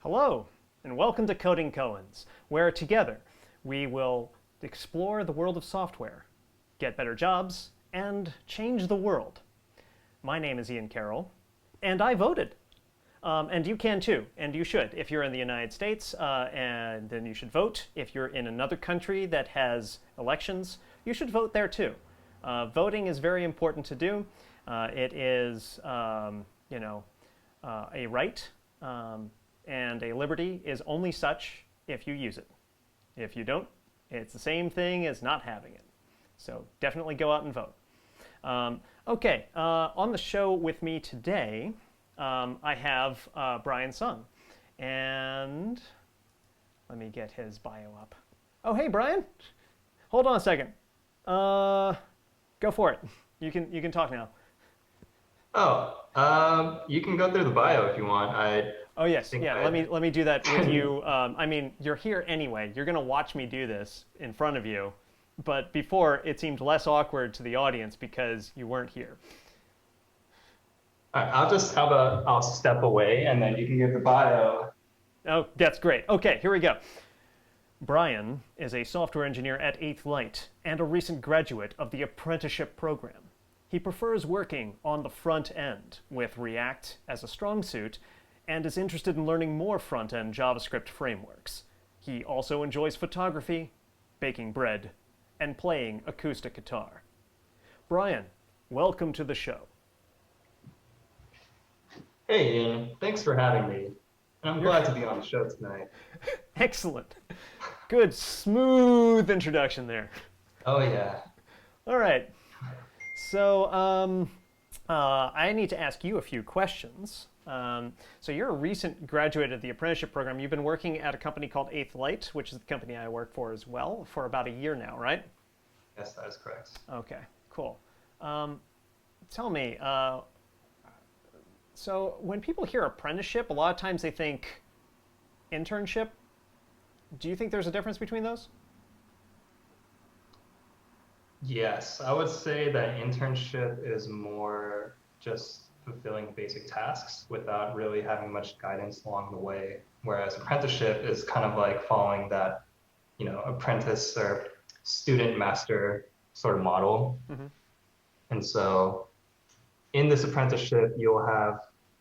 Hello, and welcome to CodingKoans, where together we will explore the world of software, get better jobs, and change the world. My name is Carroll, and I voted. And you can too, and you should. If you're in the United States, and then you should vote. If you're in another country that has elections, you should vote there too. Voting is very important to do. It is, a right, and a liberty is only such if you use it. If you don't, it's the same thing as not having it. So definitely go out and vote. Okay, on the show with me today, I have Brian Sung. And let me get his bio up. Oh, hey, Brian. Hold on a second. Go for it. You can talk now. You can go through the bio if you want. Oh yes, think yeah. I Let me do that with you. I mean, you're here anyway. You're gonna watch me do this in front of you, but before it seemed less awkward to the audience because you weren't here. how about I'll step away and then you can give the bio. Oh, that's great. Okay, here we go. Brian is a software engineer at 8th Light and a recent graduate of the apprenticeship program. He prefers working on the front end with React as a strong suit and is interested in learning more front-end JavaScript frameworks. He also enjoys photography, baking bread, and playing acoustic guitar. Brian, welcome to the show. Hey, Ian, thanks for having me. And I'm glad to be on the show tonight. Excellent. Good, smooth introduction there. Oh yeah. All right. So I need to ask you a few questions. So you're a recent graduate of the apprenticeship program. You've been working at a company called 8th Light, which is the company I work for as well, for about a year now, right? Yes, that is correct. Okay, cool. Tell me, so when people hear apprenticeship, a lot of times they think internship. Do you think there's a difference between those? Yes, I would say that internship is more just fulfilling basic tasks without really having much guidance along the way. Whereas apprenticeship is kind of like following that, apprentice or student master sort of model. Mm-hmm. And so in this apprenticeship, you'll have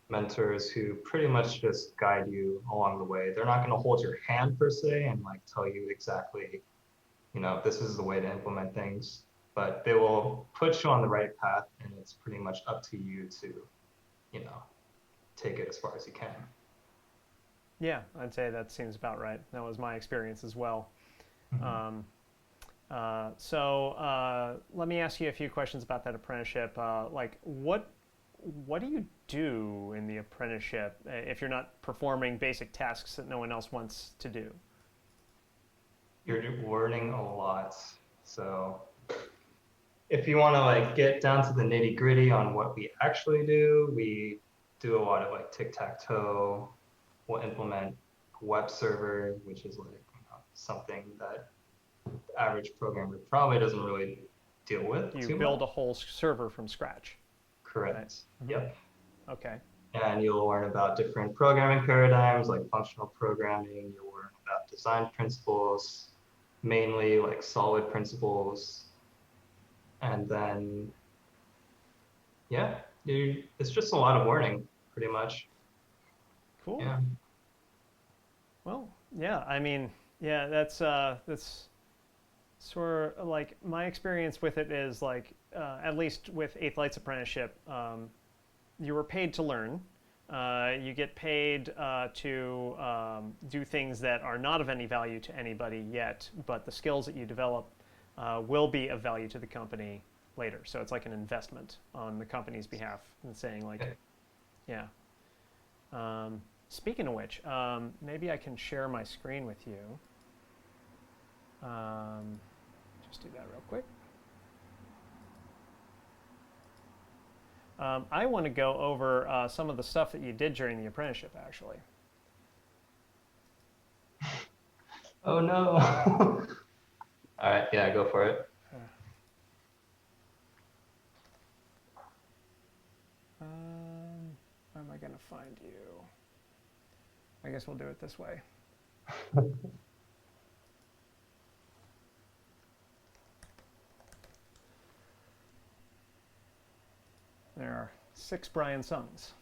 mentors who pretty much just guide you along the way. They're not going to hold your hand per se and like tell you exactly, this is the way to implement things, but they will put you on the right path, and it's pretty much up to you to, you know, take it as far as you can. Yeah, I'd say that seems about right. That was my experience as well. Mhm. Um, Let me ask you a few questions about that apprenticeship. Like, what do you do in the apprenticeship if you're not performing basic tasks that no one else wants to do? You're learning a lot. So if you want to like get down to the nitty gritty on what we actually do, we do a lot of like tic-tac-toe. We'll implement a web server, which is like something that the average programmer probably doesn't really deal with You too build much. a whole server from scratch, right? Correct. Mm-hmm. Yep. Okay. And you'll learn about different programming paradigms like functional programming. You'll learn about design principles, mainly like solid principles. And then, yeah, it's just a lot of learning, pretty much. Cool. Yeah. Well, yeah. I mean, yeah. That's sort of like my experience with it is like at least with Eighth Light's apprenticeship, you were paid to learn. You get paid to do things that are not of any value to anybody yet, but the skills that you develop will be of value to the company later. So it's like an investment on the company's behalf and saying like, Okay. yeah. Speaking of which, maybe I can share my screen with you. Um, just do that real quick. I want to go over some of the stuff that you did during the apprenticeship, actually. Oh no. All right. Yeah, go for it. Uh, where am I going to find you? I guess we'll do it this way. There are 6 Brian Sons.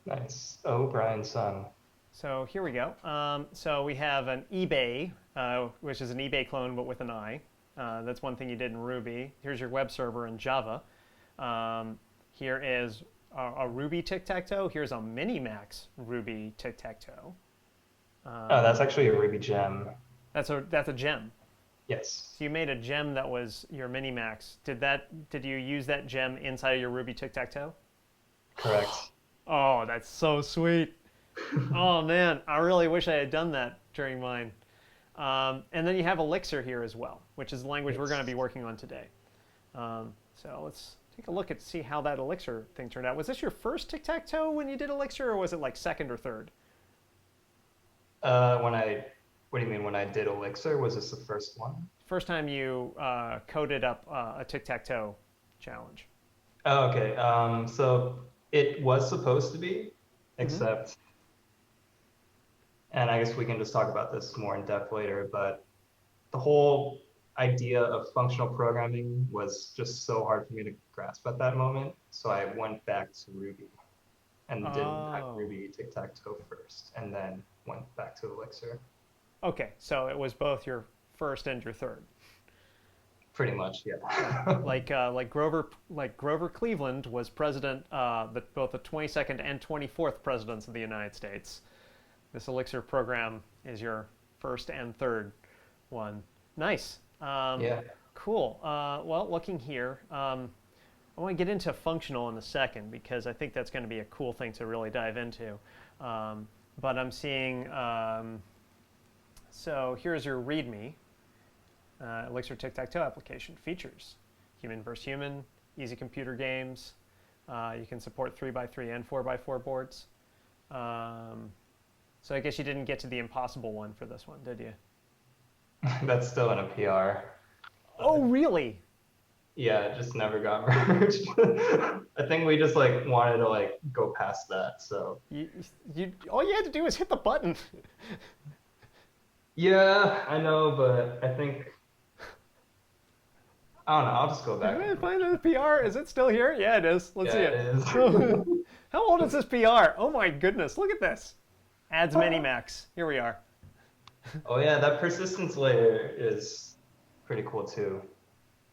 Nice. Oh, Brian's son. So here we go. So we have an eBay, which is an eBay clone but with an I. That's one thing you did in Ruby. Here's your web server in Java. Here is a Ruby tic-tac-toe. Here's a Minimax Ruby tic-tac-toe. Oh, that's actually a Ruby gem. That's a gem. Yes. So you made a gem that was your Minimax. Did you use that gem inside of your Ruby tic-tac-toe? Correct. Oh, that's so sweet. Oh man, I really wish I had done that during mine. And then you have Elixir here as well, which is the language we're going to be working on today. So let's take a look at see how that Elixir thing turned out. Was this your first tic-tac-toe when you did Elixir, or was it like second or third? What do you mean when I did Elixir? Was this the first one? First time you coded up a tic-tac-toe challenge. Oh, okay. So it was supposed to be, except, and I guess we can just talk about this more in depth later, but the whole idea of functional programming was just so hard for me to grasp at that moment. So I went back to Ruby and did Ruby tic-tac-toe first, and then went back to Elixir. Okay, so it was both your first and your third. Pretty much, yeah. like Grover Cleveland was president, both the 22nd and 24th presidents of the United States. This Elixir program is your first and third one. Nice. Yeah. Cool. Well, looking here, I want to get into functional in a second because I think that's going to be a cool thing to really dive into. But I'm seeing, so here's your README. Elixir tic-tac-toe application features: human versus human, easy computer games. You can support 3x3 and 4x4 boards. So I guess you didn't get to the impossible one for this one, did you? That's still in a PR. Oh, really? Yeah, it just never got merged. I think we just like wanted to like go past that. So all you had to do was hit the button. Yeah, I know, but I think I don't know. I'll just go back. Did I find the PR? Is it still here? Yeah, it is. Let's see it. It is. How old is this PR? Oh my goodness! Look at this. Adds Minimax. Here we are. Oh yeah, that persistence layer is pretty cool too.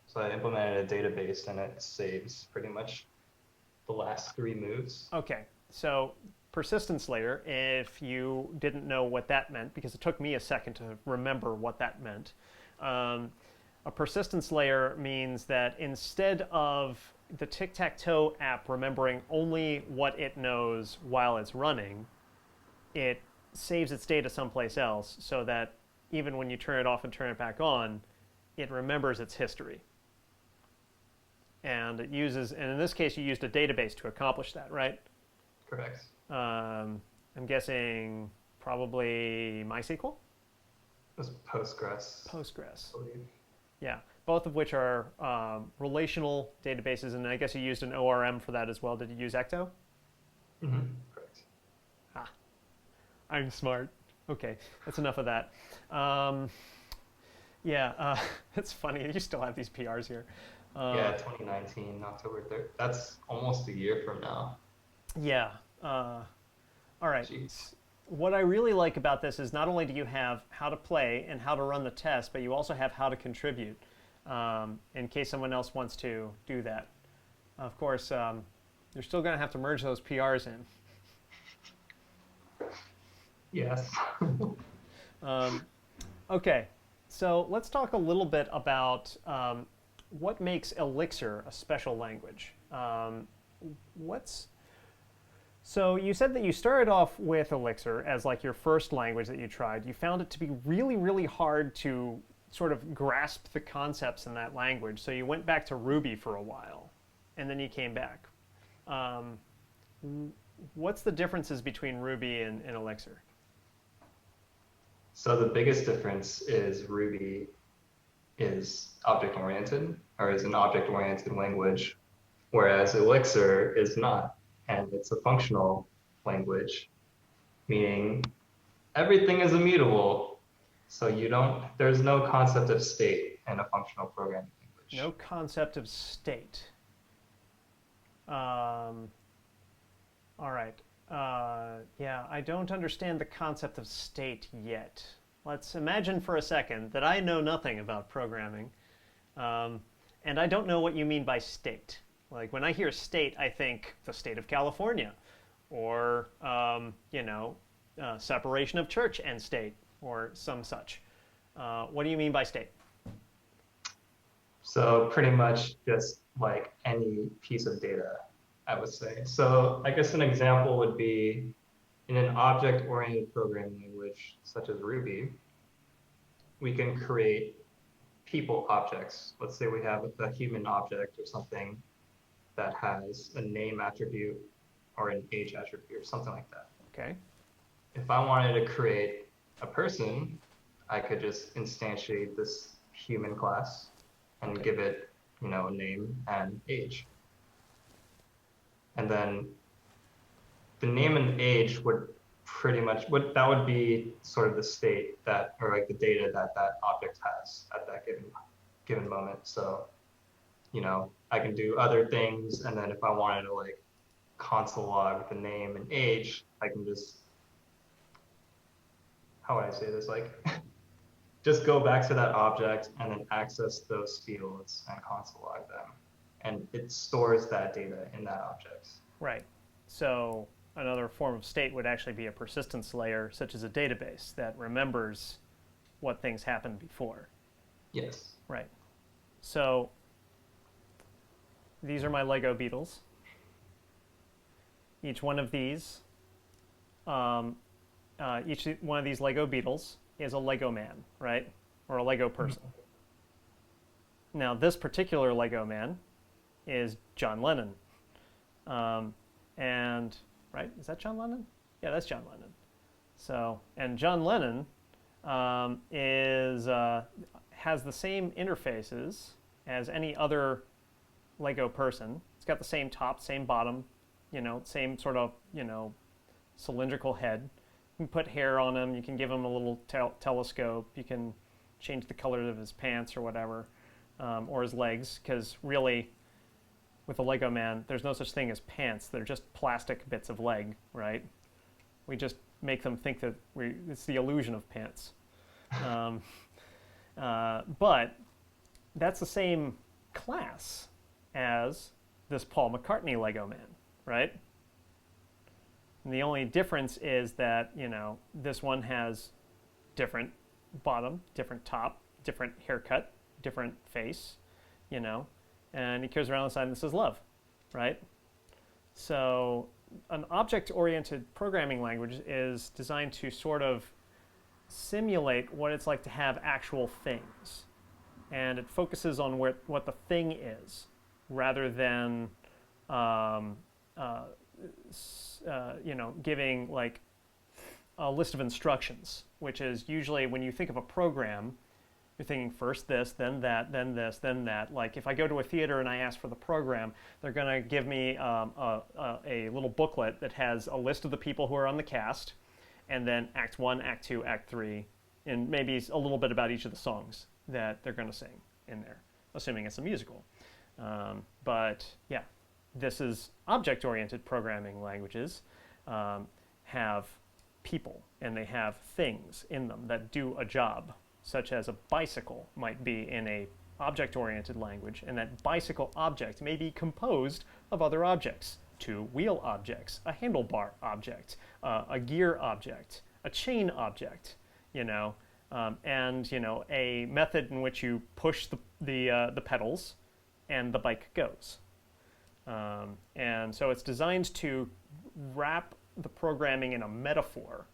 So I implemented a database and it saves pretty much the last 3 moves. Okay, so persistence layer, if you didn't know what that meant, because it took me a second to remember what that meant, a persistence layer means that instead of the tic-tac-toe app remembering only what it knows while it's running, it saves its data someplace else so that even when you turn it off and turn it back on, it remembers its history. And it uses, and in this case, you used a database to accomplish that, right? Correct. I'm guessing probably MySQL? It was Postgres. Postgres. I believe. Yeah, both of which are relational databases, and I guess you used an ORM for that as well. Did you use Ecto? Mm-hmm. Correct. Ah, I'm smart. Okay, that's enough of that. Yeah, it's funny. You still have these PRs here. Yeah, 2019, October 3rd. That's almost a year from now. Yeah. All right. Jeez. What I really like about this is not only do you have how to play and how to run the test, but you also have how to contribute in case someone else wants to do that. Of course, you're still going to have to merge those PRs in. Yes. Okay, so let's talk a little bit about what makes Elixir a special language. So you said that you started off with Elixir as like your first language that you tried. You found it to be really, really hard to sort of grasp the concepts in that language. So you went back to Ruby for a while, and then you came back. What's the differences between Ruby and Elixir? So the biggest difference is Ruby is object-oriented, or is an object-oriented language, whereas Elixir is not, and it's a functional language, meaning everything is immutable. So there's no concept of state in a functional programming No language. concept of state. Um, all right. Yeah, I don't understand the concept of state yet. Let's imagine for a second that I know nothing about programming, um, and I don't know what you mean by state. Like when I hear state, I think the state of California, or separation of church and state, or some such. What do you mean by state? So pretty much just like any piece of data, I would say. So I guess an example would be in an object-oriented programming language, such as Ruby, we can create people objects. Let's say we have a human object or something that has a name attribute or an age attribute or something like that. Okay. If I wanted to create a person, I could just instantiate this human class and Okay. give it, a name and age. And then the name and age would pretty much that would be sort of the state that, or like the data that that object has at that given moment. So, I can do other things, and then if I wanted to like console log the name and age, I can just, how would I say this, like just go back to that object and then access those fields and console log them, and it stores that data in that object. Right. So another form of state would actually be a persistence layer, such as a database that remembers what things happened before. Yes. Right. So these are my Lego Beetles. Each one of these, each one of these Lego Beetles is a Lego man, right? Or a Lego person. Now, this particular Lego man is John Lennon. And, right, is that John Lennon? Yeah, that's John Lennon. So, and John Lennon has the same interfaces as any other Lego person. It's got the same top, same bottom, same sort of, cylindrical head. You can put hair on him. You can give him a little telescope. You can change the color of his pants or whatever, or his legs, because really, with a Lego man, there's no such thing as pants. They're just plastic bits of leg, right? We just make them think that it's the illusion of pants. But that's the same class as this Paul McCartney Lego man, right? And the only difference is that, this one has different bottom, different top, different haircut, different face, and he carries around inside and this is love, right? So an object-oriented programming language is designed to sort of simulate what it's like to have actual things. And it focuses on what the thing is rather than giving like a list of instructions, which is usually when you think of a program, you're thinking first this, then that, then this, then that. Like if I go to a theater and I ask for the program, they're going to give me a little booklet that has a list of the people who are on the cast, and then Act 1, Act 2, Act 3, and maybe a little bit about each of the songs that they're going to sing in there, assuming it's a musical. But yeah, this is object-oriented programming languages have people and they have things in them that do a job, such as a bicycle might be in a object-oriented language, and that bicycle object may be composed of other objects, two wheel objects, a handlebar object, a gear object, a chain object, and a method in which you push the pedals and the bike goes. And so it's designed to wrap the programming in a metaphor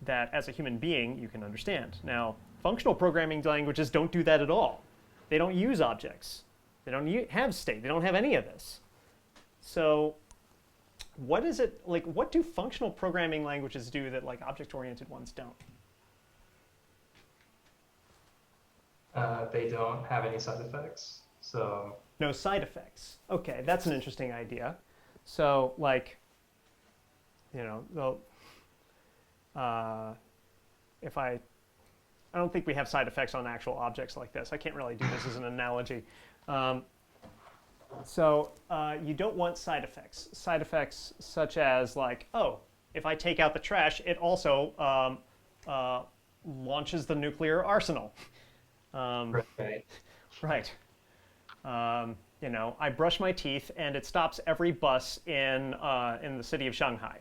that as a human being you can understand. Now, functional programming languages don't do that at all. They don't use objects. They don't have state. They don't have any of this. So what is it, like, what do functional programming languages do that like object-oriented ones don't? They don't have any side effects. So No side effects. Okay, that's an interesting idea. So like, you know, if I don't think we have side effects on actual objects like this. I can't really do this as an analogy. So you don't want side effects. Side effects such as like, oh, if I take out the trash, it also launches the nuclear arsenal. Right. Right. You know, I brush my teeth and it stops every bus in the city of Shanghai.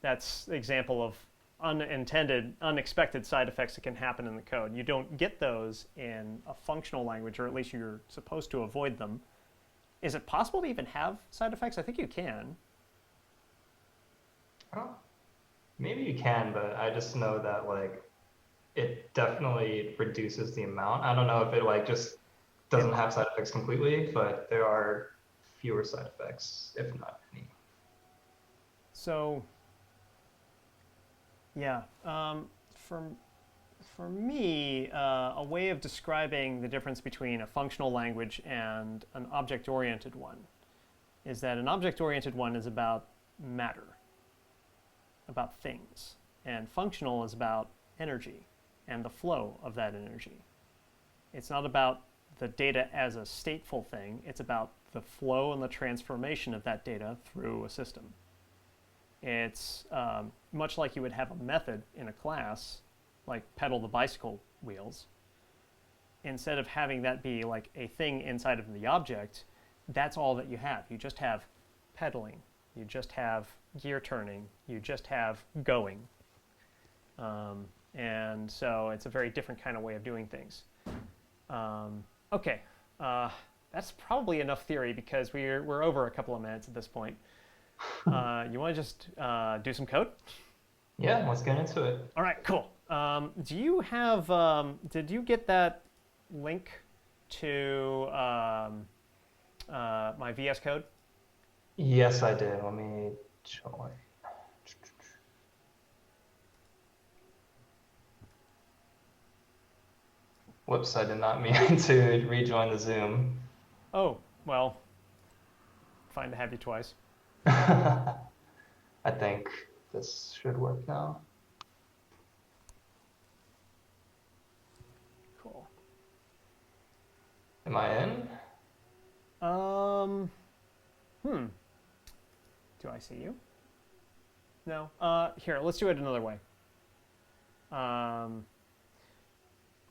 That's an example of unintended, unexpected side effects that can happen in the code. You don't get those in a functional language, or at least you're supposed to avoid them. Is it possible to even have side effects? I think you can. Well, maybe you can, but I just know that like it definitely reduces the amount. I don't know if it like just It, doesn't have side effects completely, but there are fewer side effects, if not any. so, yeah. For, for me, a way of describing the difference between a functional language and an object-oriented one is that an object-oriented one is about matter, about things, and functional is about energy and the flow of that energy. It's not about the data as a stateful thing, it's about the flow and the transformation of that data through a system. It's much like you would have a method in a class, like pedal the bicycle wheels. Instead of having that be like a thing inside of the object, that's all that you have. You just have pedaling, you just have gear turning, you just have going. And so it's a very different kind of way of doing things. Okay, that's probably enough theory because we're over a couple of minutes at this point. You want to just do some code? Yeah, let's get into it. All right, cool. Do you have? Did you get that link to my VS Code? Yes, I did. Let me join. Whoops, I did not mean to rejoin the Zoom. Oh, well, fine to have you twice. I think this should work now. Cool. Am I in? Do I see you? No. Here, let's do it another way.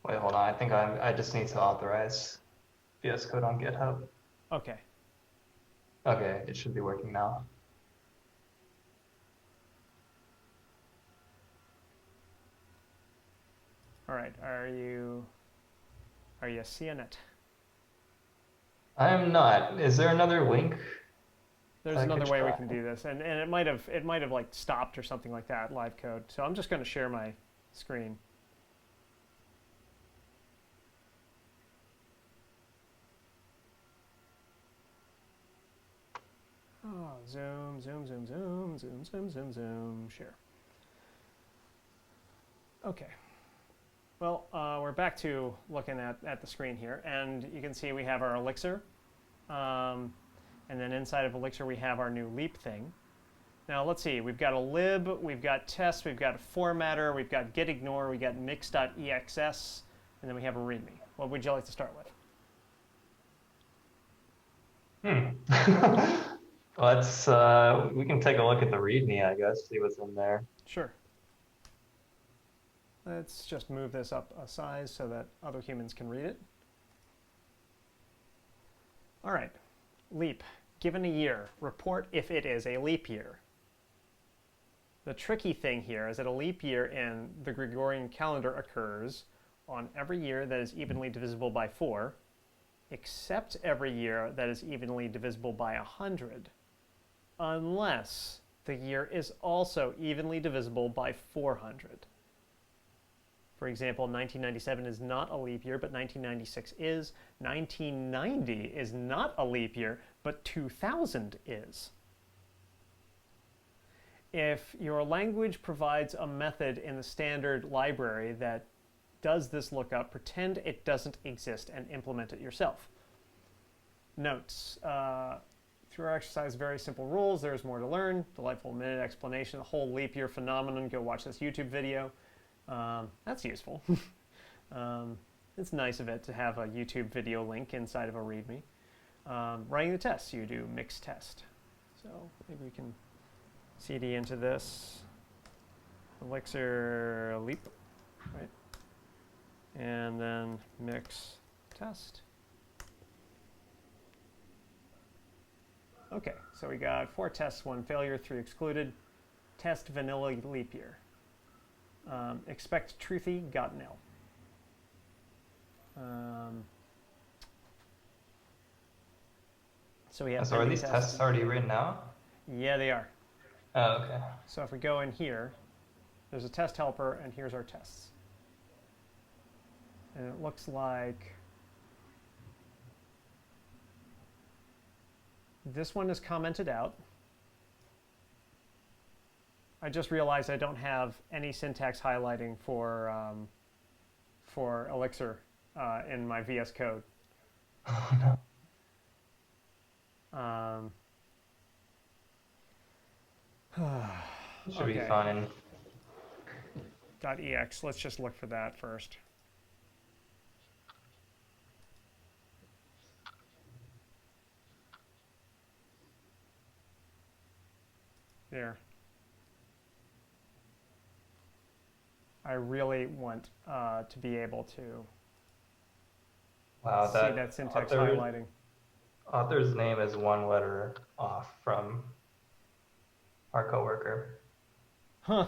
Wait, hold on. I think I just need to authorize VS Code on GitHub. Okay. Okay, it should be working now. All right. Are you seeing it? I am not. Is there another link? There's another way we can do this, and it might have like stopped or something like that, live code. So I'm just going to share my screen. Oh, zoom, zoom, zoom, zoom, zoom, zoom, zoom, zoom, share. Okay. Well, we're back to looking at the screen here, and you can see we have our Elixir. And then inside of Elixir, we have our new leap thing. Now, let's see. We've got a lib, we've got test, we've got a formatter, we've got getignore, we've got mix.exs, and then we have a readme. What would you like to start with? Let's, we can take a look at the readme, I guess, see what's in there. Sure. Let's just move this up a size so that other humans can read it. All right. Leap. Given a year, report if it is a leap year. The tricky thing here is that a leap year in the Gregorian calendar occurs on every year that is evenly divisible by 4, except every year that is evenly divisible by 100, unless the year is also evenly divisible by 400. For example, 1997 is not a leap year, but 1996 is. 1990 is not a leap year, but 2000 is. If your language provides a method in the standard library that does this lookup, pretend it doesn't exist and implement it yourself. Notes. Short exercise, very simple rules. There's more to learn. Delightful minute explanation. The whole leap year phenomenon. Go watch this YouTube video. That's useful. It's nice of it to have a YouTube video link inside of a README. Writing the tests, you do mixed test. So maybe we can CD into this. Elixir leap, right? And then mix test. Okay, so we got 4 tests, 1 failure, 3 excluded. Test vanilla leap year. Expect truthy, got nil. So we have. So are these tests already written out? Yeah, they are. Oh, okay. So if we go in here, there's a test helper, and here's our tests. And it looks like this one is commented out. I just realized I don't have any syntax highlighting for Elixir in my VS Code. Oh, no. Should be fine. .ex, let's just look for that first. There. I really want to be able to see that syntax highlighting. Author's name is 1 letter off from our coworker. Huh.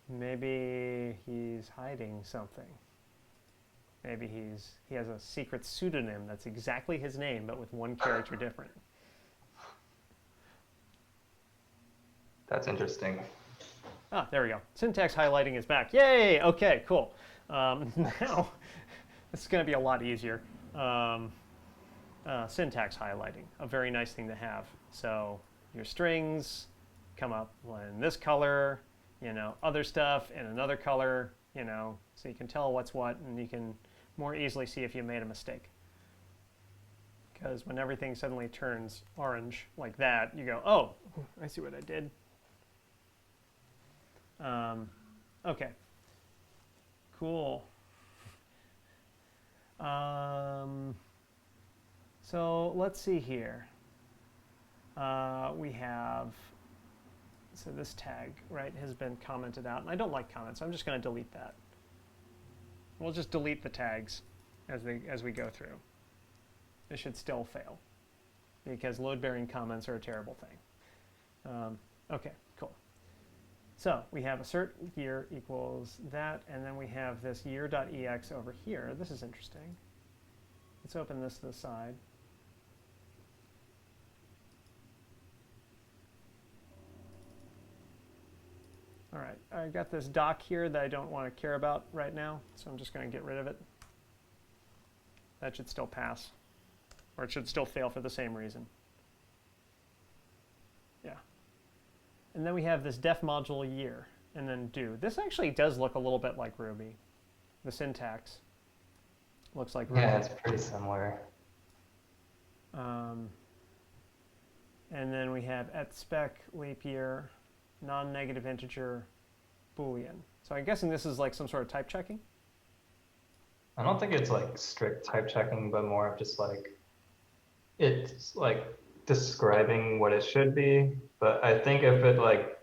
Maybe he's hiding something. Maybe he has a secret pseudonym that's exactly his name, but with 1 character different. That's interesting. Ah, there we go. Syntax highlighting is back. Yay! Okay, cool. Now, this is going to be a lot easier. Syntax highlighting, a very nice thing to have. So your strings come up in this color, other stuff in another color, so you can tell what's what, and you can more easily see if you made a mistake. Because when everything suddenly turns orange like that, you go, oh, I see what I did. Okay. Cool. So let's see here. We have, so this tag, right, has been commented out. And I don't like comments, so I'm just going to delete that. We'll just delete the tags as we go through. It should still fail because load-bearing comments are a terrible thing. Okay, cool. So we have assert year equals that, and then we have this year.ex over here. This is interesting. Let's open this to the side. All right, I got this doc here that I don't want to care about right now, so I'm just going to get rid of it. That should still pass, or it should still fail for the same reason. Yeah. And then we have this def module year, and then do. This actually does look a little bit like Ruby. The syntax looks like Ruby. Yeah, it's pretty similar. And then we have @spec, leap year, non-negative integer, Boolean. So I'm guessing this is like some sort of type checking? I don't think it's like strict type checking, but more of just like, it's like describing what it should be. But I think if it like,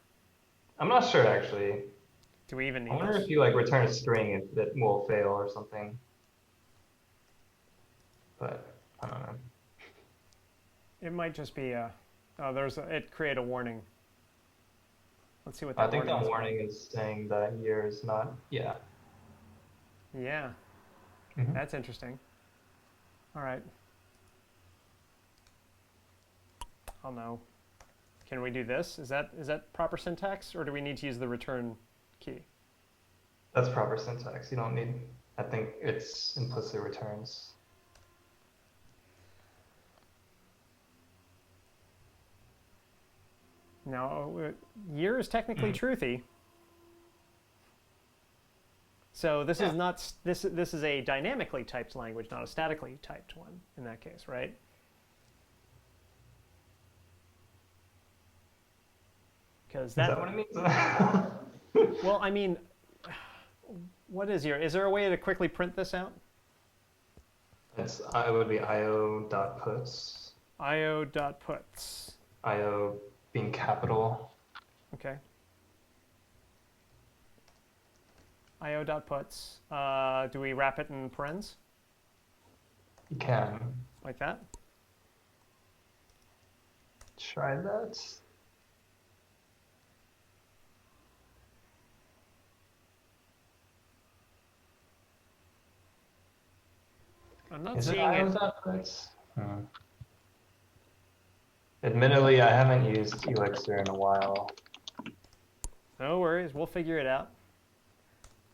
I'm not sure actually. Do we even need I wonder this? if you like return a string, if it will fail or something. But I don't know. It might just be a, oh, it create a warning. Let's see what that warning is. I think the warning is saying that year is not, yeah. Yeah, That's interesting. All right. I'll know. Can we do this? Is that proper syntax, or do we need to use the return key? That's proper syntax. You don't need, I think it's implicit returns. Now, year is technically truthy. So this is not this is a dynamically typed language, not a statically typed one in that case, right? because Is that. that what it means? Well, I mean, what is your? Is there a way to quickly print this out? It would be io.puts. io.puts. Io being capital. Okay. io.puts. Do we wrap it in parens You can like that? try that. I'm not Is it seeing it. io.puts? Admittedly, I haven't used Elixir in a while. No worries, we'll figure it out.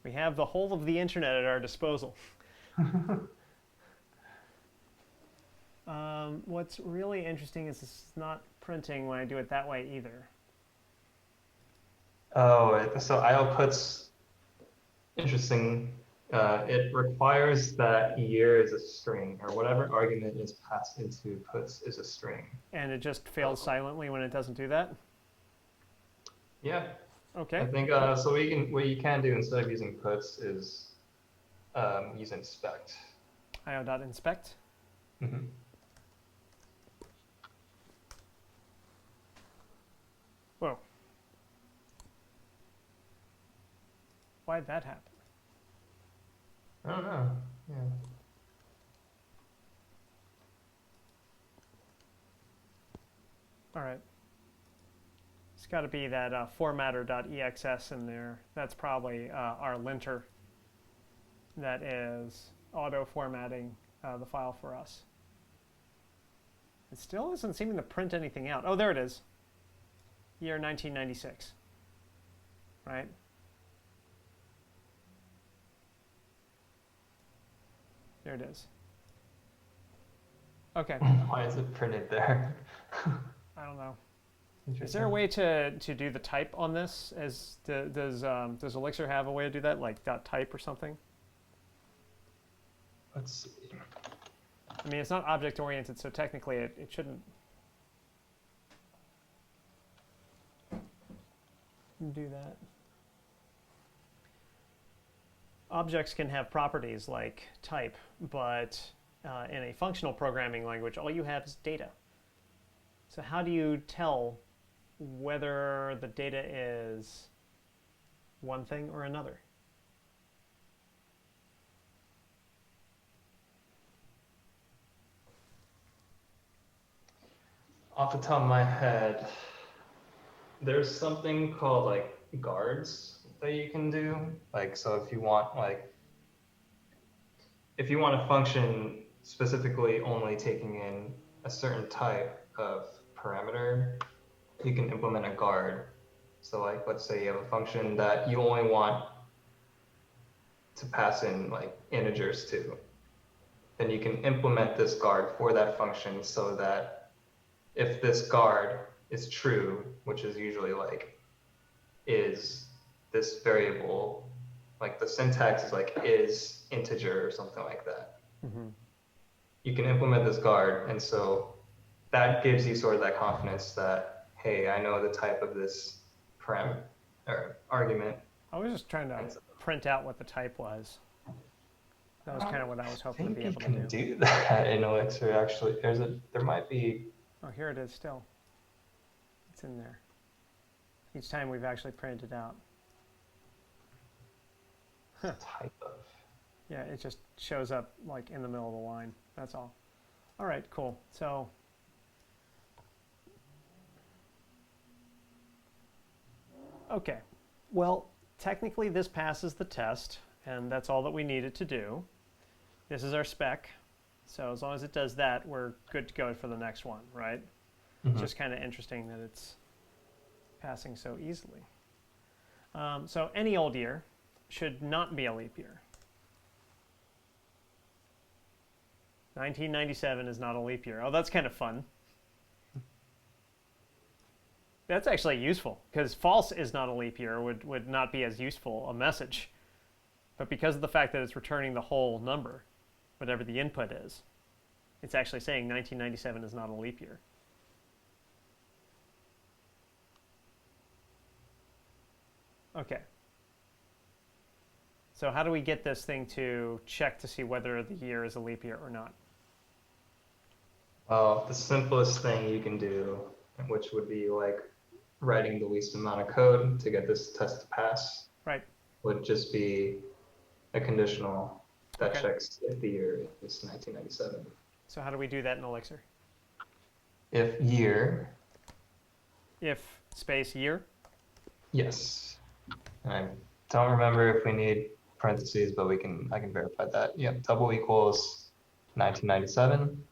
We have the whole of the internet at our disposal. What's really interesting is it's not printing when I do it that way either. Oh, so IO puts, interesting. It requires that year is a string, or whatever argument is passed into puts is a string. And it just fails silently when it doesn't do that? Yeah. Okay. I think so. What you can do instead of using puts is use inspect. io.inspect. Mm-hmm. Whoa. Why'd that happen? I don't know. Yeah. All right. It's got to be that formatter.exs in there. That's probably our linter that is auto-formatting the file for us. It still isn't seeming to print anything out. Oh, there it is. Year 1996. Right? There it is. Okay. Why is it printed there? I don't know. Is there a way to do the type on this? Does Elixir have a way to do that, like .type or something? Let's see. I mean, it's not object oriented, so technically it shouldn't do that. Objects can have properties like type, but in a functional programming language, all you have is data. So how do you tell whether the data is one thing or another? Off the top of my head, there's something called like guards that you can do. Like, so if you want a function specifically only taking in a certain type of parameter, you can implement a guard. So like, let's say you have a function that you only want to pass in like integers to, then you can implement this guard for that function so that if this guard is true, which is usually like is this variable, like the syntax is like is integer or something like that. Mm-hmm. You can implement this guard, and so that gives you sort of that confidence that, hey, I know the type of this parameter or argument. I was just trying to print out what the type was. That was kind of what I was hoping to be able to do. I think you can do that in Elixir, actually. There might be... Oh, here it is still. It's in there. Each time we've actually printed it out. Huh. Type of... Yeah, it just shows up like in the middle of the line. That's all. All right, cool. So... Okay. Well, technically this passes the test, and that's all that we needed to do. This is our spec. So as long as it does that, we're good to go for the next one, right? Mm-hmm. It's just kind of interesting that it's passing so easily. So any old year should not be a leap year. 1997 is not a leap year. Oh, that's kind of fun. That's actually useful, because false is not a leap year would not be as useful a message. But because of the fact that it's returning the whole number, whatever the input is, it's actually saying 1997 is not a leap year. Okay. So how do we get this thing to check to see whether the year is a leap year or not? Well, the simplest thing you can do, which would be like writing the least amount of code to get this test to pass, Right. would just be a conditional that Okay. checks if the year is 1997. So how do we do that in Elixir? If year, If space year. yes. And I don't remember if we need parentheses, but I can verify that. Yep, double equals 1997.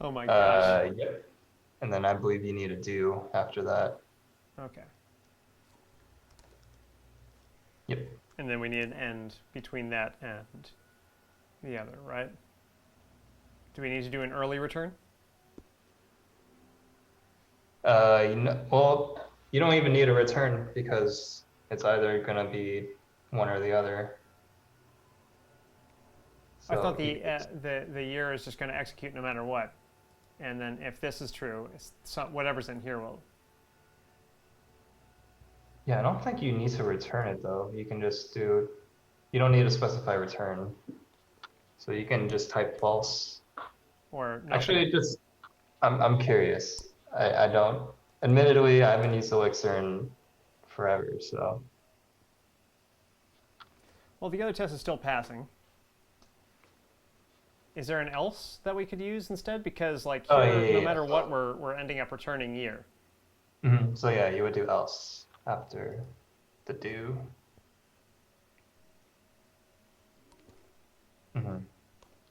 Oh my gosh. Yep. And then I believe you need a do after that. Okay. Yep. And then we need an end between that and the other, right? Do we need to do an early return? Well, you don't even need a return because it's either going to be one or the other. I thought So the year is just going to execute no matter what, and then if this is true, whatever's in here will. yeah, I don't think you need to return it though. You can just do, you don't need to specify return. So you can just type false. Or nothing. Actually, I'm curious. I don't, admittedly, I haven't used Elixir in forever, so. Well, the other test is still passing. Is there an else that we could use instead? Because like here, Yeah, no matter what, we're ending up returning year. So yeah, you would do else after the do.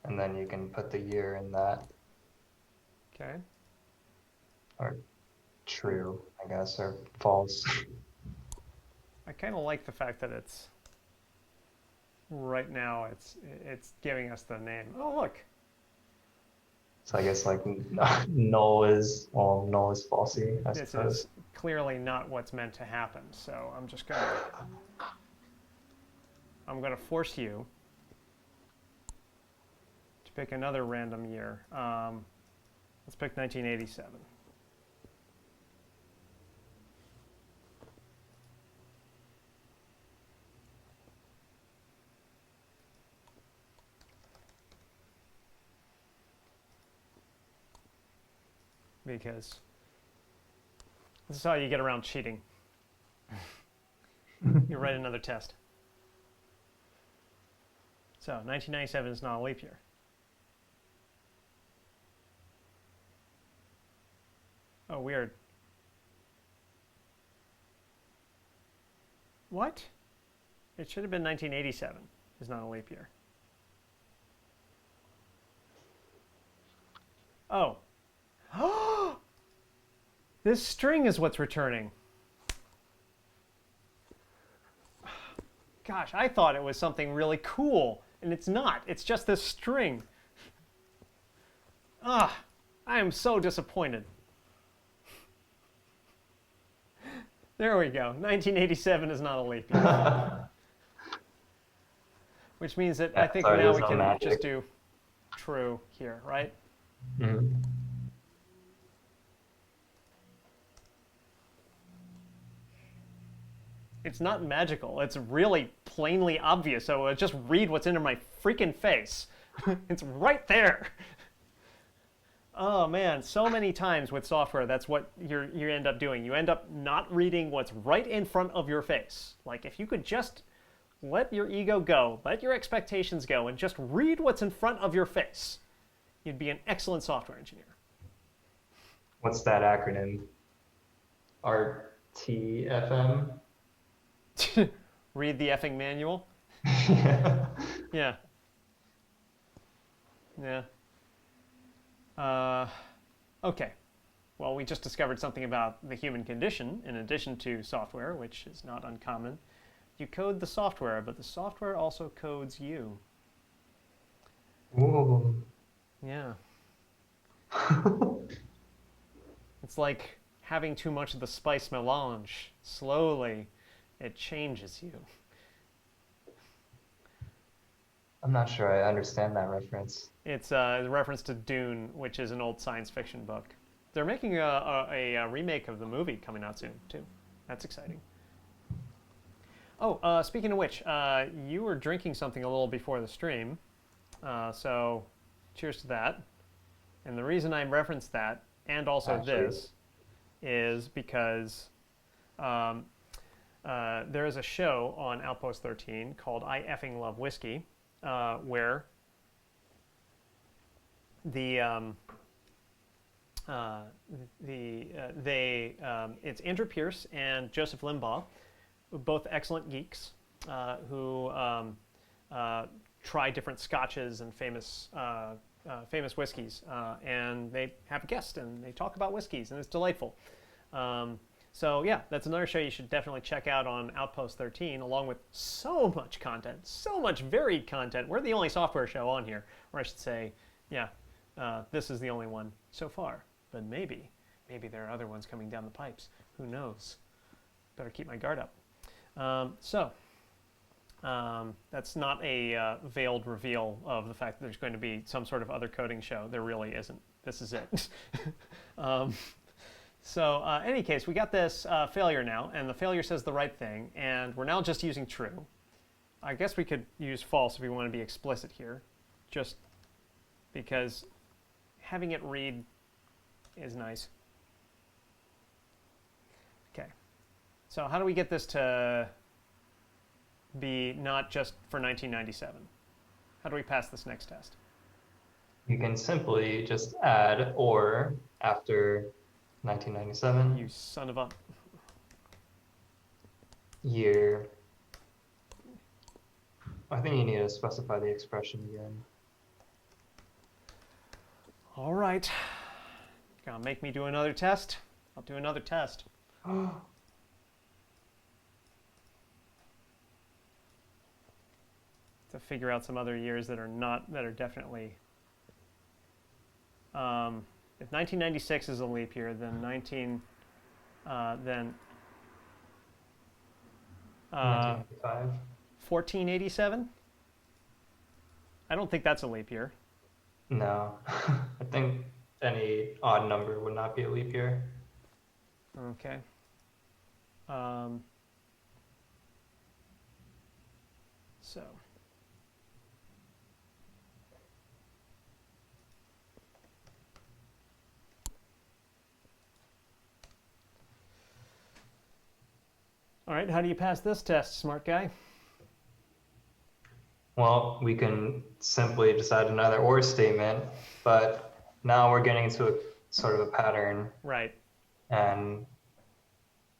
And then you can put the year in that. Okay. Or true, I guess, or false. I kind of like the fact that it's right now it's giving us the name. Oh look. So I guess like null is falsy, I This suppose. is clearly not what's meant to happen. So I'm gonna force you to pick another random year. Let's pick 1987. Because this is how you get around cheating. You write another test. So 1997 is not a leap year. Oh, weird. What? It should have been 1987 is not a leap year. Oh. This string is what's returning. Gosh, I thought it was something really cool, and it's not. It's just this string. I am so disappointed. There we go. 1987 is not a leap year. Which means that I think now we can just do true here, right? It's not magical. It's really plainly obvious. So just read what's in my freaking face. It's right there. Oh man, so many times with software, that's what you end up doing. You end up not reading what's right in front of your face. Like if you could just let your ego go, let your expectations go, and just read what's in front of your face, you'd be an excellent software engineer. What's that acronym? RTFM? Read the effing manual. Yeah. Yeah. Okay. Well, we just discovered something about the human condition in addition to software, which is not uncommon. You code the software, but the software also codes you. Ooh. Yeah. It's like having too much of the spice melange. Slowly, it changes you. I'm not sure I understand that reference. It's a reference to Dune, which is an old science fiction book. They're making a remake of the movie coming out soon too. That's exciting. Oh, speaking of which, you were drinking something a little before the stream, so cheers to that. And the reason I referenced that, and also Actually, this, is because um, there is a show on Outpost 13 called I Effing Love Whiskey, where the it's Andrew Pierce and Joseph Limbaugh, both excellent geeks who try different scotches and famous whiskeys, and they have a guest and they talk about whiskeys, and it's delightful. So yeah, that's another show you should definitely check out on Outpost 13, along with so much content, so much varied content. We're the only software show on here, or I should say, yeah, this is the only one so far. But maybe there are other ones coming down the pipes. Who knows? Better keep my guard up. That's not a veiled reveal of the fact that there's going to be some sort of other coding show. There really isn't. This is it. Any case, we got this failure now, and the failure says the right thing, and we're now just using true. I guess we could use false if we want to be explicit here, just because having it read is nice. Okay. So how do we get this to be not just for 1997? How do we pass this next test? you can simply just add or after 1997 You son of a... year. I think you need to specify the expression again. All right. Gonna make me do another test? I'll do another test. To figure out some other years that are definitely... if 1996 is a leap year, then 1995. 1487? I don't think that's a leap year. No, I think any odd number would not be a leap year. Okay. So. All right, how do you pass this test, smart guy? Well, we can simply decide another or statement, but now we're getting into a sort of a pattern, Right. and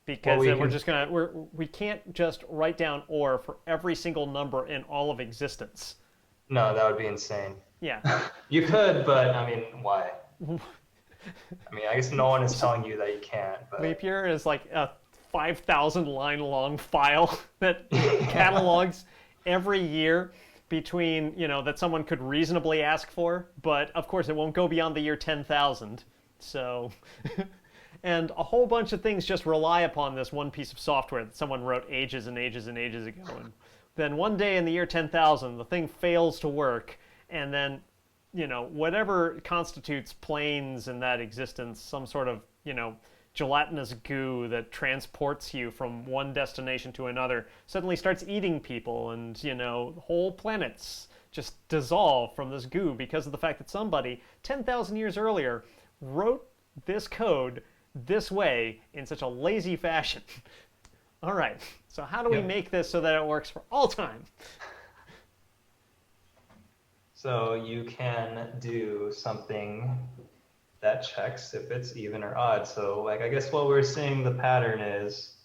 Because we're just gonna we can't just write down or for every single number in all of existence. no, that would be insane. Yeah. You could, but I mean, why? I mean, I guess no one is telling you that you can't, but Leap year is like a 5,000 line long file that catalogs every year between, that someone could reasonably ask for, but of course it won't go beyond the year 10,000. So, and a whole bunch of things just rely upon this one piece of software that someone wrote ages and ages and ages ago. And then one day in the year 10,000, the thing fails to work, and then, whatever constitutes planes in that existence, some sort of, gelatinous goo that transports you from one destination to another, suddenly starts eating people, and whole planets just dissolve from this goo because of the fact that somebody 10,000 years earlier wrote this code this way in such a lazy fashion. All right, so how do we make this so that it works for all time? so you can do something that checks if it's even or odd. So I guess what we're seeing the pattern is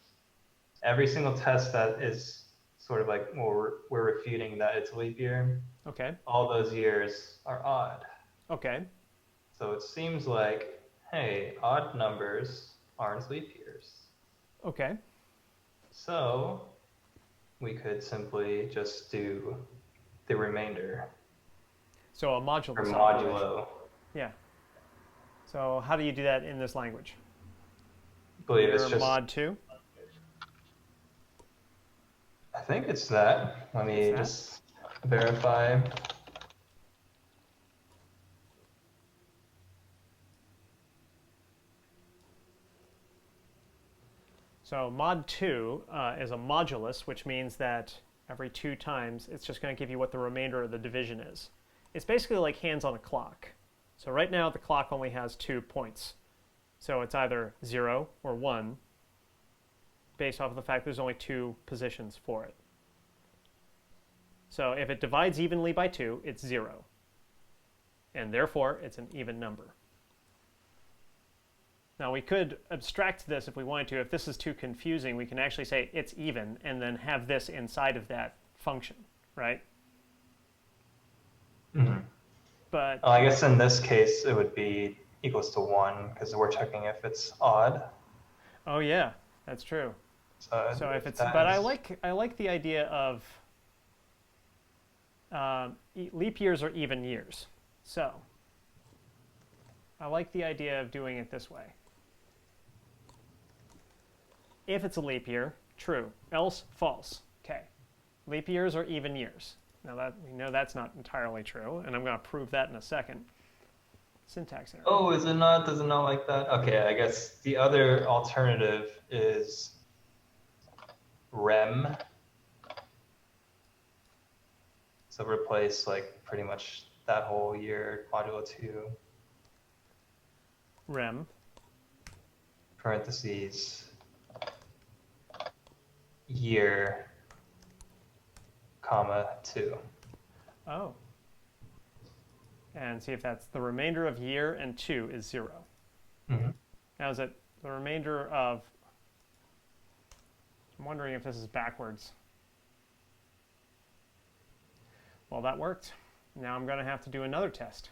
every single test that is sort of like we're refuting that it's a leap year. Okay. All those years are odd. Okay. So it seems like, hey, odd numbers aren't leap years. Okay. So we could simply just do the remainder. So a modulo. Or modulo. Yeah. So how do you do that in this language? I believe it's just mod 2? I think it's that. Let me just verify. So mod 2 is a modulus, which means that every 2 times it's just going to give you what the remainder of the division is. It's basically like hands on a clock. So right now the clock only has 2 points. So it's either 0 or 1 based off of the fact there's only 2 positions for it. So if it divides evenly by 2, it's 0. And therefore, it's an even number. Now we could abstract this if we wanted to. If this is too confusing, we can actually say it's even and then have this inside of that function, right? Mm-hmm. But I guess in this case, it would be equals to 1 because we're checking if it's odd. oh yeah, that's true. So if it's, but I like the idea of leap years or even years. So I like the idea of doing it this way. If it's a leap year, true. Else, false. Okay. Leap years or even years. Now that we know that's not entirely true, and I'm going to prove that in a second. Syntax error. Oh, is it not? Does it not like that? Okay, I guess the other alternative is rem. So replace like pretty much that whole year, modulo 2. Rem. Parentheses. Year, comma 2. Oh. And see if that's the remainder of year and 2 is 0. Mm-hmm. Now is it the remainder of, I'm wondering if this is backwards. Well, that worked. Now I'm going to have to do another test.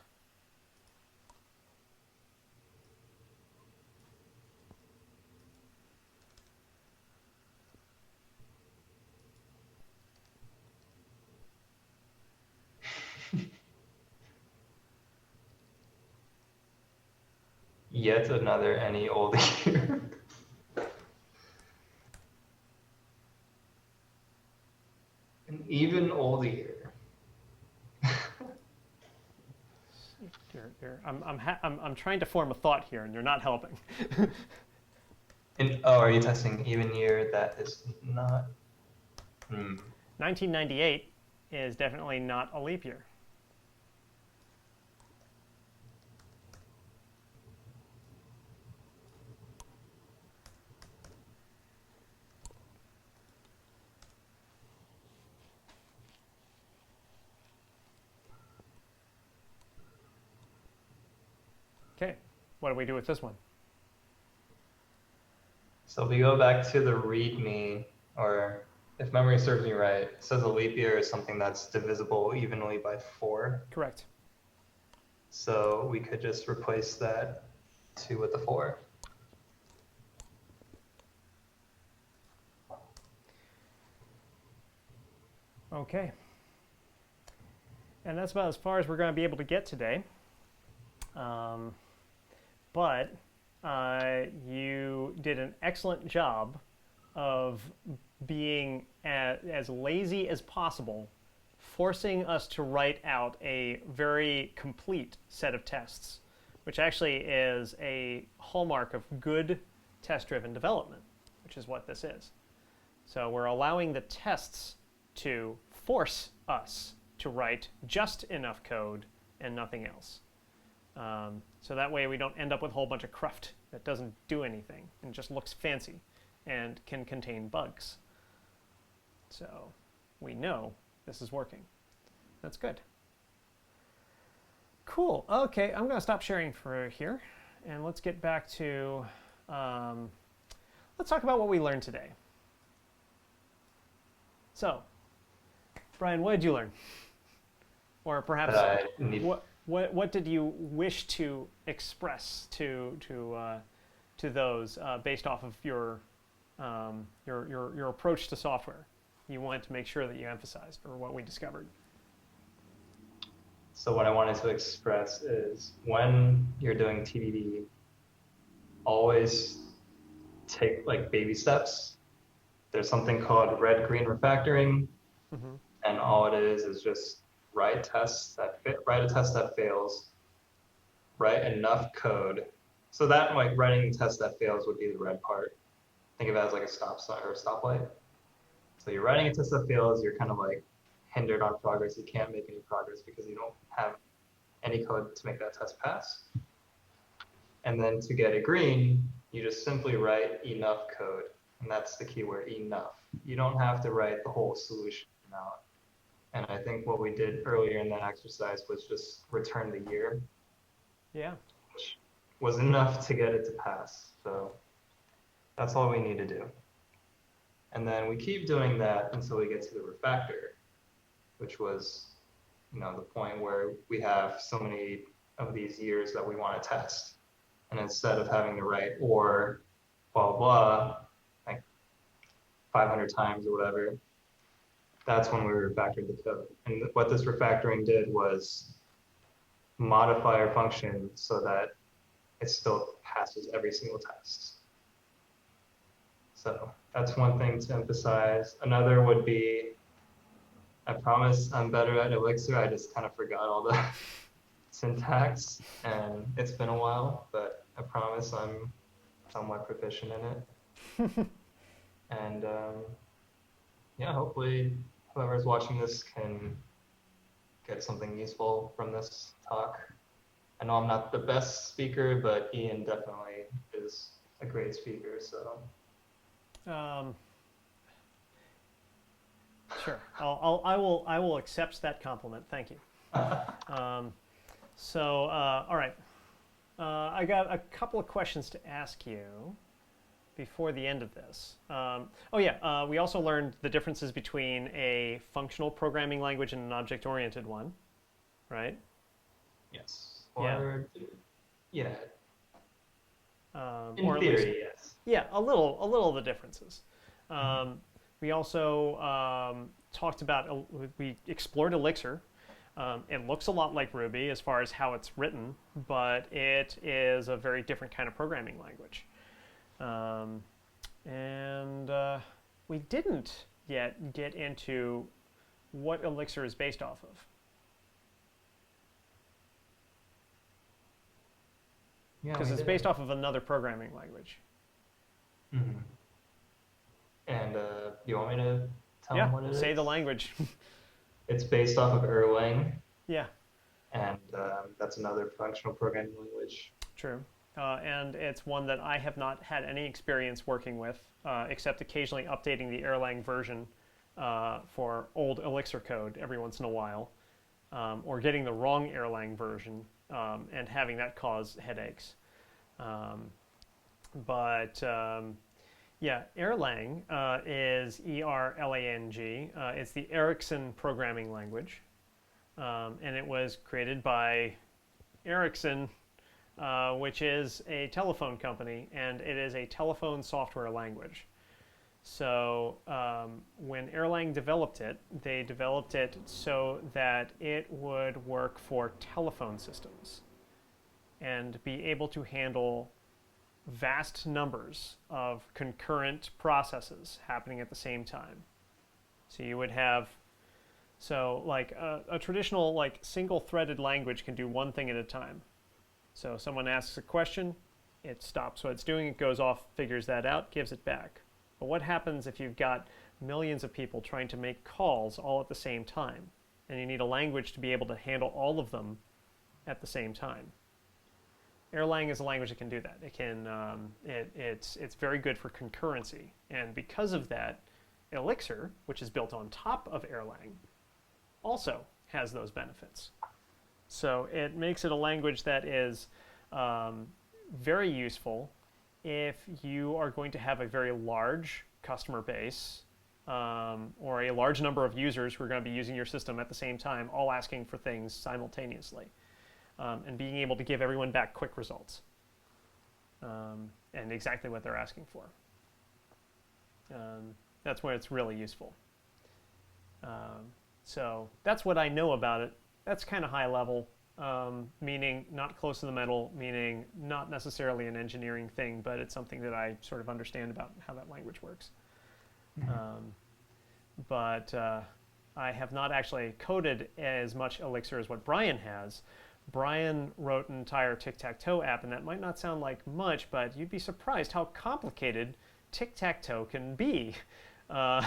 Yet another any old year. An even old year. I'm trying to form a thought here, and you're not helping. Are you testing even year? That is not. 1998 is definitely not a leap year. Okay, what do we do with this one? So if we go back to the README, or if memory serves me right, it says a leap year is something that's divisible evenly by 4. Correct. So we could just replace that 2 with the 4. Okay. And that's about as far as we're going to be able to get today. But you did an excellent job of being as lazy as possible, forcing us to write out a very complete set of tests, which actually is a hallmark of good test-driven development, which is what this is. So we're allowing the tests to force us to write just enough code and nothing else. So that way we don't end up with a whole bunch of cruft that doesn't do anything and just looks fancy and can contain bugs. So we know this is working. That's good. Cool. Okay, I'm going to stop sharing for here, and let's get back to, let's talk about what we learned today. So, Brian, what did you learn? Or perhaps, what did you wish to express to those based off of your approach to software? You wanted to make sure that you emphasized, or what we discovered. So what I wanted to express is when you're doing TDD, always take like baby steps. There's something called red-green refactoring, and all it is just write a test that fails, write enough code. So that like writing the test that fails would be the red part. think of it as like a stop sign or a stoplight. So you're writing a test that fails, you're kind of like hindered on progress. You can't make any progress because you don't have any code to make that test pass. And then to get a green, you just simply write enough code. And that's the keyword, enough. You don't have to write the whole solution out. And I think what we did earlier in that exercise was just return the year, Yeah. which was enough to get it to pass. So that's all we need to do. And then we keep doing that until we get to the refactor, which was, the point where we have so many of these years that we want to test. And instead of having to write or blah, blah, blah, like 500 times or whatever, that's when we refactored the code. And what this refactoring did was modify our function so that it still passes every single test. So that's one thing to emphasize. Another would be, I promise I'm better at Elixir. I just kind of forgot all the syntax, and it's been a while, but I promise I'm somewhat proficient in it. And yeah, hopefully whoever's watching this can get something useful from this talk. I know I'm not the best speaker, but Ian definitely is a great speaker, so. Um, sure. I will accept that compliment. Thank you. All right. I got a couple of questions to ask you before the end of this. We also learned the differences between a functional programming language and an object-oriented one, right? Yes. Yeah. Or, yeah. Or In at theory, least, yes. yeah, a little of the differences. We also talked about, we explored Elixir. It looks a lot like Ruby as far as how it's written, but it is a very different kind of programming language. We didn't yet get into what Elixir is based off of. Yeah, Because it's based off of another programming language. Mm-hmm. And you want me to tell Yeah, them what it is? say the language. It's based off of Erlang, Yeah, and that's another functional programming language. true. And it's one that I have not had any experience working with, except occasionally updating the Erlang version for old Elixir code every once in a while, or getting the wrong Erlang version and having that cause headaches. Yeah, Erlang is Erlang. It's the Ericsson programming language, and it was created by Ericsson, which is a telephone company, and it is a telephone software language. So when Erlang developed it, they developed it so that it would work for telephone systems and be able to handle vast numbers of concurrent processes happening at the same time. So you would have, like a traditional like single-threaded language can do one thing at a time. So someone asks a question, it stops what it's doing, it goes off, figures that out, gives it back. But what happens if you've got millions of people trying to make calls all at the same time, and you need a language to be able to handle all of them at the same time? Erlang is a language that can do that. It can. It's very good for concurrency, and because of that, Elixir, which is built on top of Erlang, also has those benefits. So it makes it a language that is very useful if you are going to have a very large customer base or a large number of users who are going to be using your system at the same time, all asking for things simultaneously. And being able to give everyone back quick results and exactly what they're asking for. That's where it's really useful. So that's what I know about it. That's kind of high level, meaning not close to the metal, meaning not necessarily an engineering thing, but it's something that I sort of understand about how that language works. But I have not actually coded as much Elixir as what Brian has. Brian wrote an entire tic-tac-toe app, and that might not sound like much, but you'd be surprised how complicated tic-tac-toe can be uh,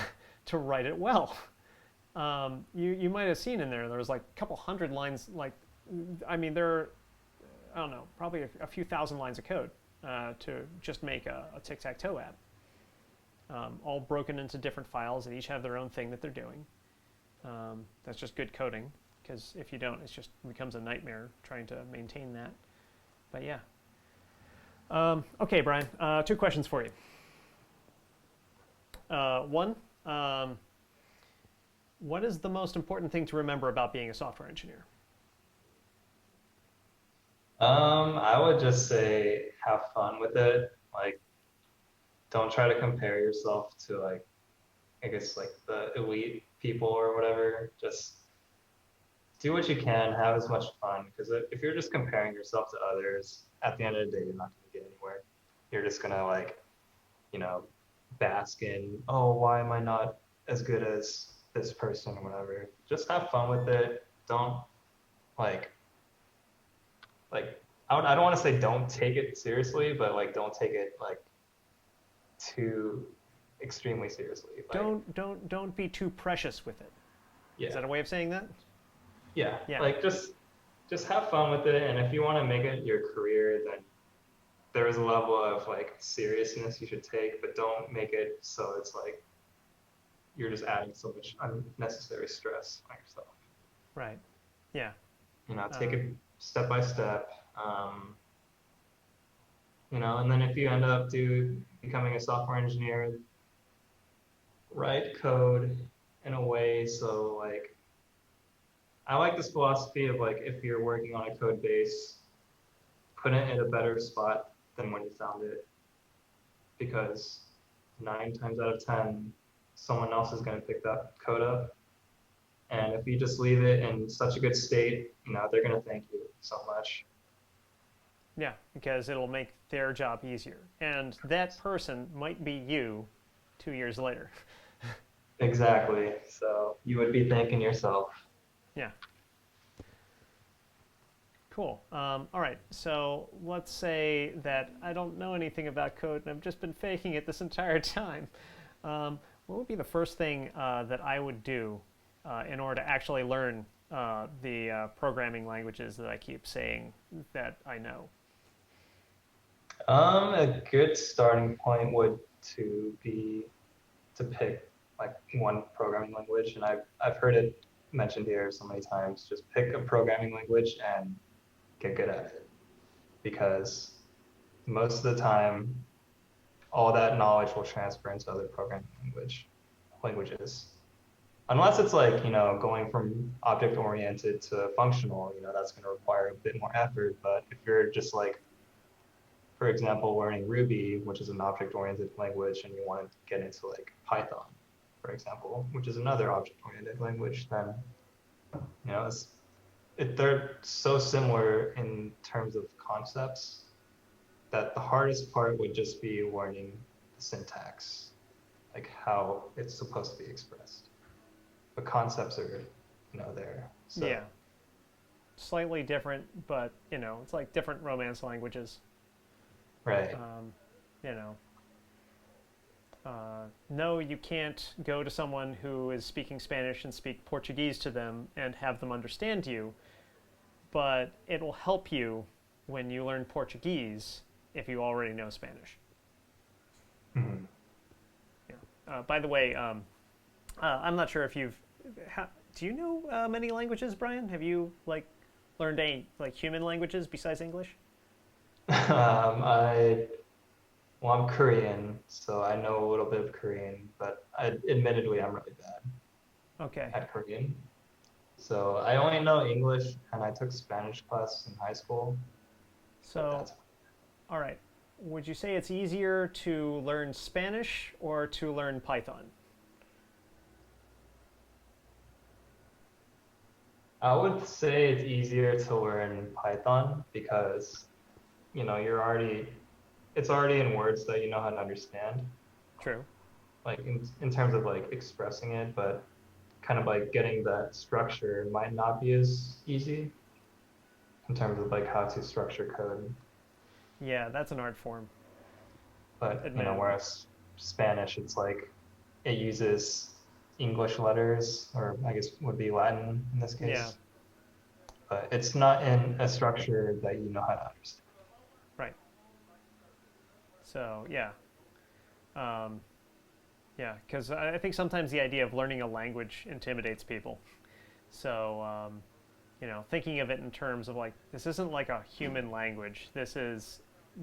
to write it well. You might have seen in there was like a couple hundred lines. Like, I mean, there are, I don't know, probably a few thousand lines of code to just make a tic-tac-toe app, all broken into different files and each have their own thing that they're doing. That's just good coding, because if you don't, it becomes a nightmare trying to maintain that. But yeah. Okay, Brian, two questions for you. One, what is the most important thing to remember about being a software engineer? I would just say have fun with it. Like, don't try to compare yourself to like, I guess like the elite people or whatever. Just do what you can, have as much fun. Because if you're just comparing yourself to others, at the end of the day, you're not going to get anywhere. You're just gonna like, you know, bask in, oh, why am I not as good as this person or whatever. Just have fun with it. Don't like like I don't want to say don't take it seriously, but like don't take it like too extremely seriously. Like Don't be too precious with it. Is yeah, that a way of saying that? yeah. Yeah. Like just have fun with it, and if you want to make it your career, then there is a level of like seriousness you should take, but don't make it so it's like you're just adding so much unnecessary stress on yourself. Right. Yeah. You know, take Uh, it step by step. You know, and then if you end up becoming a software engineer, write code in a way so like I like this philosophy of like if you're working on a code base, put it in a better spot than when you found it, because 9 times out of 10, someone else is going to pick that code up. And if you just leave it in such a good state, you know, they're going to thank you so much. yeah, because it'll make their job easier. And that person might be you 2 years later. Exactly. So you would be thanking yourself. Yeah. Cool. All right. So let's say that I don't know anything about code and I've just been faking it this entire time. What would be the first thing that I would do in order to actually learn the programming languages that I keep saying that I know? A good starting point would to be to pick like one programming language, and I've heard it mentioned here so many times. Just pick a programming language and get good at it, because most of the time, all that knowledge will transfer into other programming languages. Unless it's like, you know, going from object oriented to functional, you know, that's going to require a bit more effort. But if you're just like, for example, learning Ruby, which is an object-oriented language, and you want to get into like Python, for example, which is another object-oriented language, then you know they're so similar in terms of concepts that the hardest part would just be learning the syntax, like how it's supposed to be expressed. The concepts are, you know, there. So Yeah. Slightly different, but it's like different Romance languages. right. Um, you know, no, you can't go to someone who is speaking Spanish and speak Portuguese to them and have them understand you, but it'll help you when you learn Portuguese if you already know Spanish. Mhm. Yeah. By the way, I'm not sure if do you know many languages, Brian? Have you learned any like human languages besides English? I Well, I'm Korean, so I know a little bit of Korean, but admittedly, I'm really bad Okay. at Korean. So I only know English, and I took Spanish class in high school, but So, that's. all right. Would you say it's easier to learn Spanish or to learn Python? I would say it's easier to learn Python because, you know, it's already in words that you know how to understand, True. like in terms of like expressing it, but kind of like getting that structure might not be as easy in terms of like how to structure code. Yeah, that's an art form, But you know, admittedly. whereas Spanish, it's like it uses English letters, or I guess would be Latin in this Yeah, case, but it's not in a structure that you know how to understand. right. So yeah, um, yeah, because I think sometimes the idea of learning a language intimidates people. So thinking of it in terms of like this isn't like a human language. This is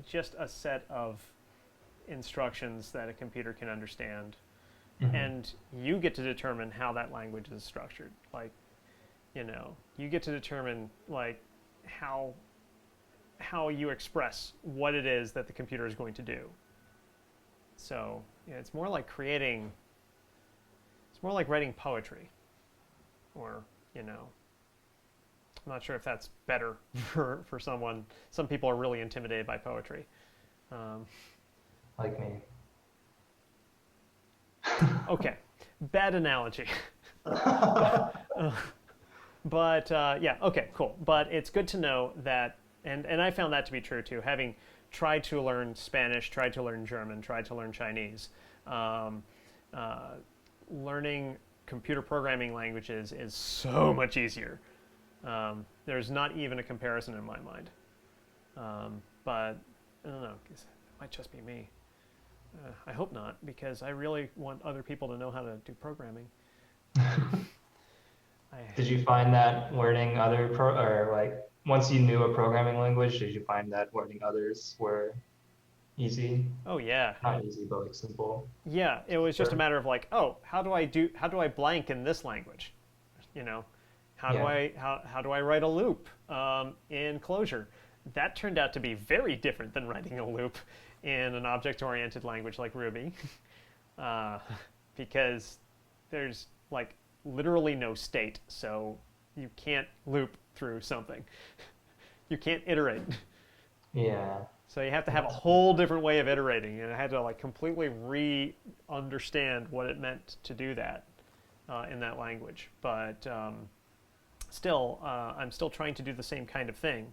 just a set of instructions that a computer can understand, Hmm. and you get to determine how that language is structured. Like you get to determine like how how you express what it is that the computer is going to do. So yeah, it's more like creating. It's more like writing poetry, or you know, I'm not sure if that's better for someone. Some people are really intimidated by poetry. Um, Like me. okay, bad analogy, uh, but yeah, okay, cool. But it's good to know that, and I found that to be true too. Having tried to learn Spanish, tried to learn German, tried to learn Chinese, um, uh, learning computer programming languages is so much easier. There's not even a comparison in my mind. But I don't know. It might just be me. I hope not, because I really want other people to know how to do programming. Um, I Did you find that learning other or like once you knew a programming language, did you find that learning others were easy? oh yeah, Not easy, but like simple. yeah. It was just a Sure. matter of like, oh, how do I blank in this language? You know, Yeah. how do I write a loop in Clojure? That turned out to be very different than writing a loop in an object-oriented language like Ruby, uh, because there's like literally no state, so you can't loop through something. You can't iterate. Yeah. So you have to have a That's whole different way of iterating, and I had to like completely re-understand what it meant to do that in that language. But still, I'm still trying to do the same kind of thing,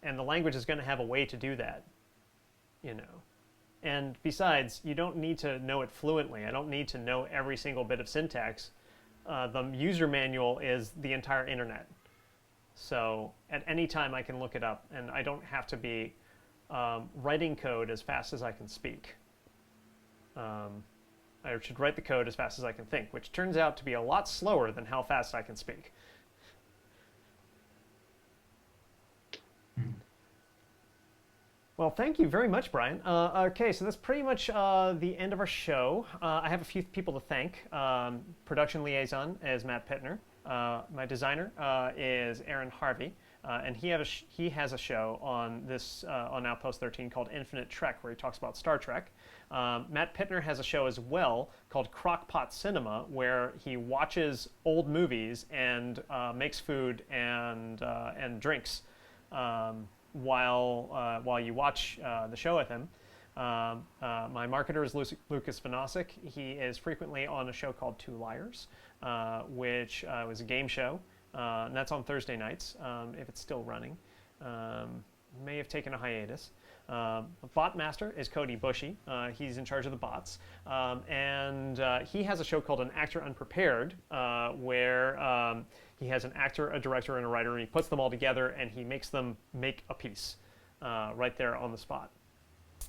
and the language is going to have a way to do that, you know. And besides, you don't need to know it fluently. I don't need to know every single bit of syntax. The user manual is the entire internet. So at any time I can look it up, and I don't have to be writing code as fast as I can speak. Um, I should write the code as fast as I can think, which turns out to be a lot slower than how fast I can speak. mm. Well, thank you very much, Brian. Okay, so that's pretty much the end of our show. I have a few people to thank. Production liaison is Matt Pittner. My designer is Aaron Harvey, and he has a show on this on Outpost 13 called Infinite Trek, where he talks about Star Trek. Matt Pittner has a show as well called Crockpot Cinema, where he watches old movies and makes food and drinks. While you watch the show with him. My marketer is Lucas Vanosic. He is frequently on a show called Two Liars, which was a game show, and that's on Thursday nights if it's still running. May have taken a hiatus. Bot Master is Cody Bushy. He's in charge of the bots. And he has a show called An Actor Unprepared, where he has an actor, a director, and a writer, and he puts them all together and he makes them make a piece right there on the spot.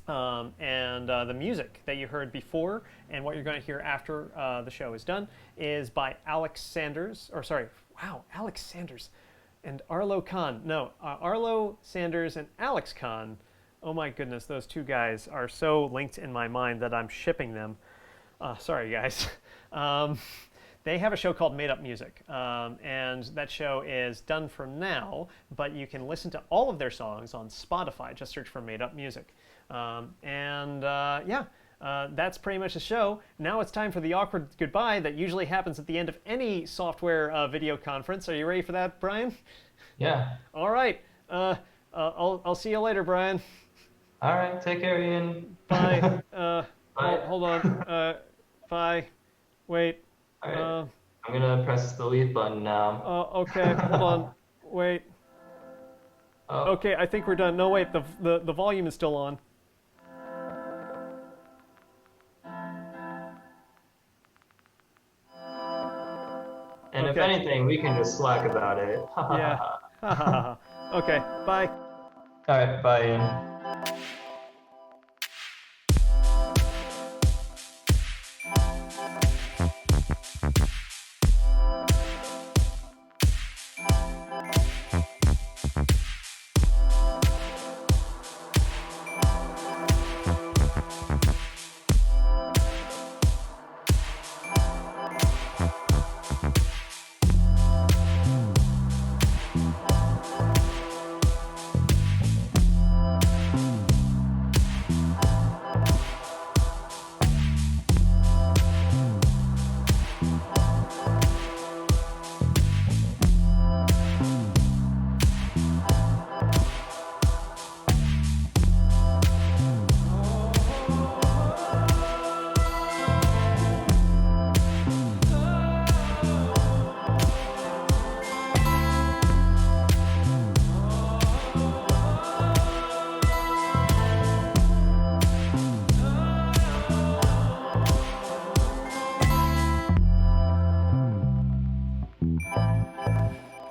And the music that you heard before and what you're going to hear after the show is done is by Alex Sanders, or sorry, wow, Alex Sanders and Arlo Khan. No, Arlo Sanders and Alex Khan. Oh my goodness, those two guys are so linked in my mind that I'm shipping them. Sorry, guys. Um, they have a show called Made Up Music, and that show is done for now, but you can listen to all of their songs on Spotify. Just search for Made Up Music. Yeah, that's pretty much the show. Now it's time for the awkward goodbye that usually happens at the end of any software video conference. Are you ready for that, Brian? Yeah. All right. I'll see you later, Brian. All right. Take care, Ian. Bye. Bye. Hold on. Bye. Wait. All right. Uh, I'm gonna press the leave button now. okay. Hold on. Wait. Oh. Okay, I think we're done. No, wait. The volume is still on. And if Okay. anything, we can just slack about it. Yeah. Okay. Bye. All right, bye, Ian.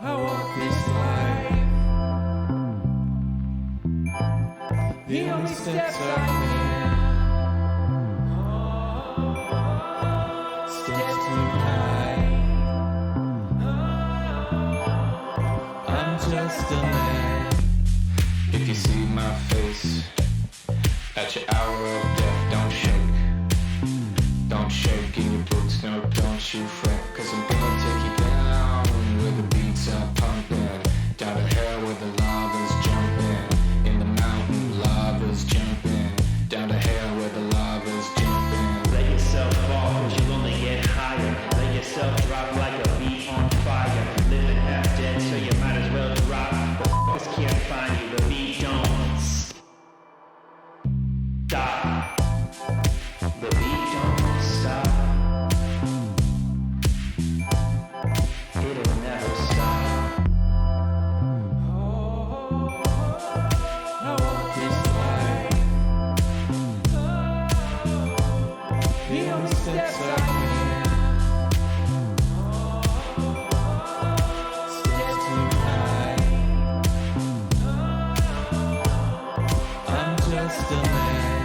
I walk this life, the only steps I can, steps too high. I'm just a man. If you see my face at your hour of death, don't shake. Don't shake in your boots, no, don't you fret, 'cause I'm gonna take you down where the beats are pumping, down to hell where the lava's jumping, in the mountain lava's jumping, down to hell where the lava's jumping. Let yourself fall, 'cause you'll only get higher. Let yourself drop like a beat on fire. Living half dead, so you might as well drop. The f***ers can't find you, the beat don't stop. The beat don't stop. It'll never stop. I walk this life, the only steps I can, steps too high. I'm just a man.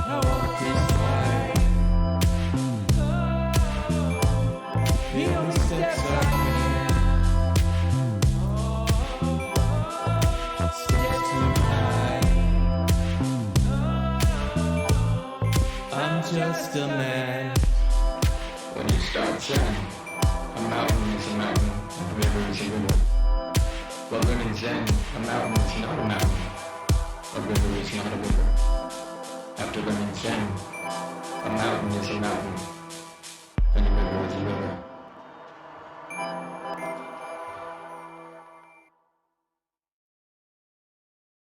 I walk this life, the only steps I can, steps too high. I'm just a man. When you start saying a mountain is a mountain, a river is a river. But living Zen, a mountain is not a mountain, a river is not a river. After learning Zen, a mountain is a mountain,